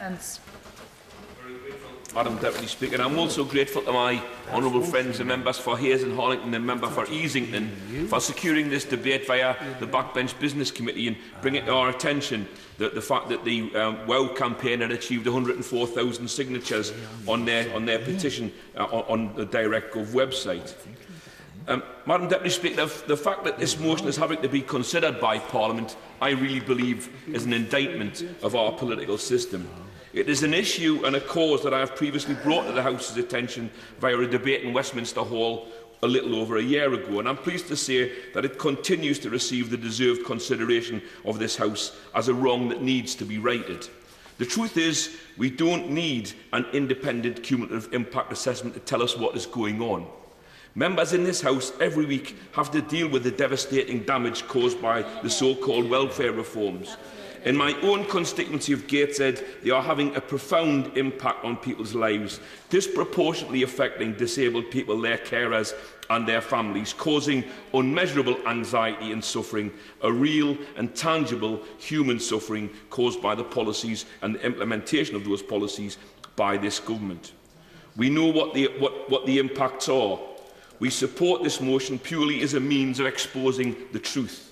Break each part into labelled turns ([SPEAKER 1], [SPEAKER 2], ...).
[SPEAKER 1] Mearns.
[SPEAKER 2] Madam Deputy Speaker, I'm also grateful to my honourable friends and members for Hayes and Harlington and member for Easington for securing this debate via the Backbench Business Committee and bringing to our attention the fact that the WOW campaign had achieved 104,000 signatures on their petition on the DirectGov website. Madam Deputy Speaker, the fact that this motion is having to be considered by Parliament, I really believe, is an indictment of our political system. It is an issue and a cause that I have previously brought to the House's attention via a debate in Westminster Hall a little over a year ago, and I'm pleased to say that it continues to receive the deserved consideration of this House as a wrong that needs to be righted. The truth is, we don't need an independent cumulative impact assessment to tell us what is going on. Members in this House every week have to deal with the devastating damage caused by the so-called welfare reforms. In my own constituency of Gateshead, they are having a profound impact on people's lives, disproportionately affecting disabled people, their carers and their families, causing unmeasurable anxiety and suffering, a real and tangible human suffering caused by the policies and the implementation of those policies by this government. We know what the impacts are. We support this motion purely as a means of exposing the truth.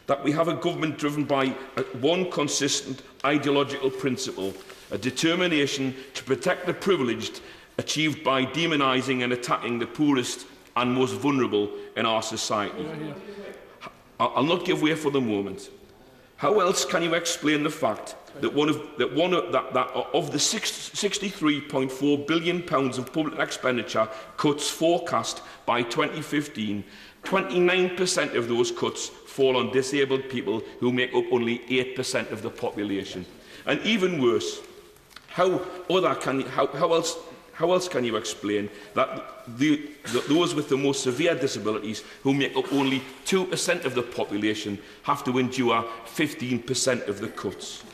[SPEAKER 2] That we have a government driven by one consistent ideological principle, a determination to protect the privileged, achieved by demonising and attacking the poorest and most vulnerable in our society. I'll not give way for the moment. How else can you explain the fact that of the £63.4 billion of public expenditure cuts forecast by 2015, 29% of those cuts fall on disabled people who make up only 8% of the population? And even worse, how else can you explain that those with the most severe disabilities, who make up only 2% of the population, have to endure 15% of the cuts?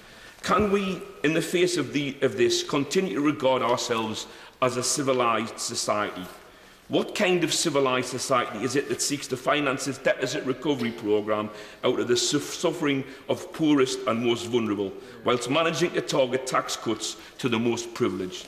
[SPEAKER 2] Can we, in the face of this, continue to regard ourselves as a civilised society? What kind of civilised society is it that seeks to finance its deficit recovery programme out of the suffering of poorest and most vulnerable, whilst managing to target tax cuts to the most privileged?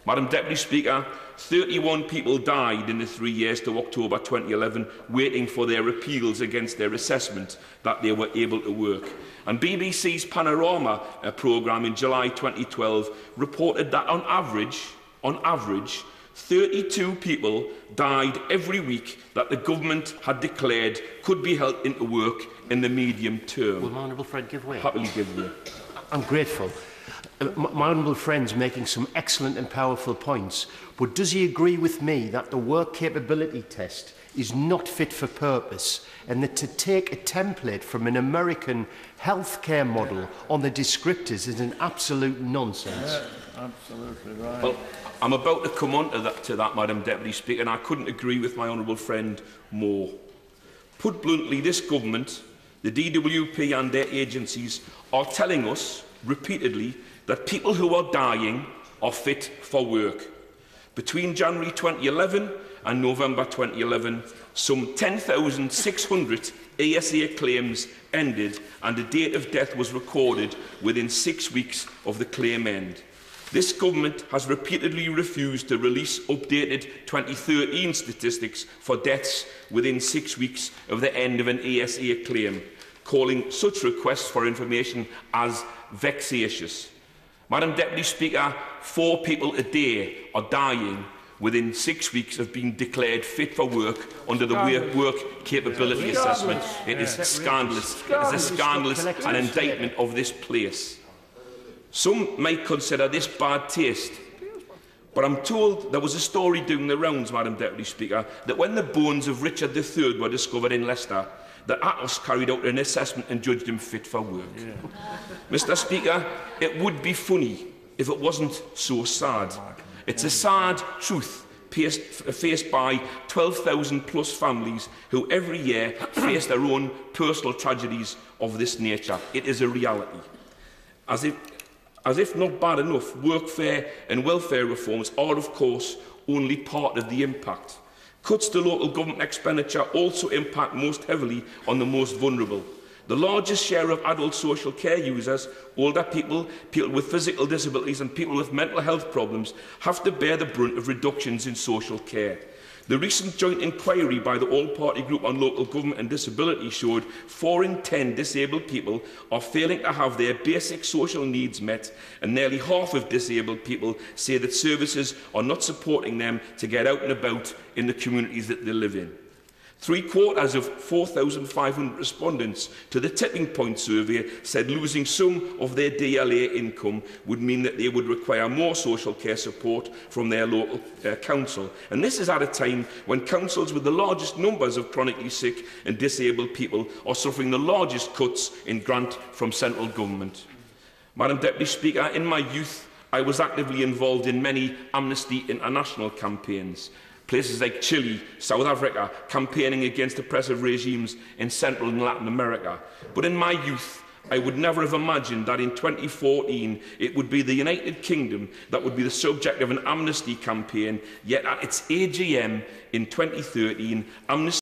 [SPEAKER 2] Madam Deputy Speaker, 31 people died in the 3 years to October 2011 waiting for their appeals against their assessment that they were able to work. And BBC's Panorama programme in July 2012 reported that on average, 32 people died every week that the government had declared could be held into work in the medium term.
[SPEAKER 3] Will my honourable friend give way?
[SPEAKER 2] Happily give way.
[SPEAKER 3] I'm grateful. My honourable friend's making some excellent and powerful points, but does he agree with me that the work capability test is not fit for purpose, and that to take a template from an American healthcare model on the descriptors is an absolute nonsense?
[SPEAKER 4] Yeah, absolutely right.
[SPEAKER 2] Well, I'm about to come on to that, Madam Deputy Speaker, and I couldn't agree with my honourable friend more. Put bluntly, this government, the DWP and their agencies, are telling us repeatedly that people who are dying are fit for work. Between January 2011 and November 2011, some 10,600 ASA claims ended and the date of death was recorded within 6 weeks of the claim end. This government has repeatedly refused to release updated 2013 statistics for deaths within 6 weeks of the end of an ASA claim, calling such requests for information as vexatious. Madam Deputy Speaker, 4 people a day are dying within 6 weeks of being declared fit for work under the work capability assessment. It is scandalous. It is a scandalous and indictment of this place. Some might consider this bad taste, but I'm told there was a story doing the rounds, Madam Deputy Speaker, that when the bones of Richard III were discovered in Leicester, that Atos carried out an assessment and judged him fit for work. Yeah. Mr. Speaker, it would be funny if it wasn't so sad. It's a sad truth faced by 12,000 plus families who every year face their own personal tragedies of this nature. It is a reality. As if not bad enough, workfare and welfare reforms are, of course, only part of the impact. Cuts to local government expenditure also impact most heavily on the most vulnerable. The largest share of adult social care users, older people, people with physical disabilities and people with mental health problems, have to bear the brunt of reductions in social care. The recent joint inquiry by the All-Party Group on Local Government and Disability showed 4 in 10 disabled people are failing to have their basic social needs met, and nearly half of disabled people say that services are not supporting them to get out and about in the communities that they live in. 3/4 of 4,500 respondents to the Tipping Point survey said losing some of their DLA income would mean that they would require more social care support from their local council. And this is at a time when councils with the largest numbers of chronically sick and disabled people are suffering the largest cuts in grant from central government. Madam Deputy Speaker, in my youth, I was actively involved in many Amnesty International campaigns. Places like Chile, South Africa, campaigning against oppressive regimes in Central and Latin America. But in my youth, I would never have imagined that in 2014 it would be the United Kingdom that would be the subject of an amnesty campaign, yet at its AGM in 2013, Amnesty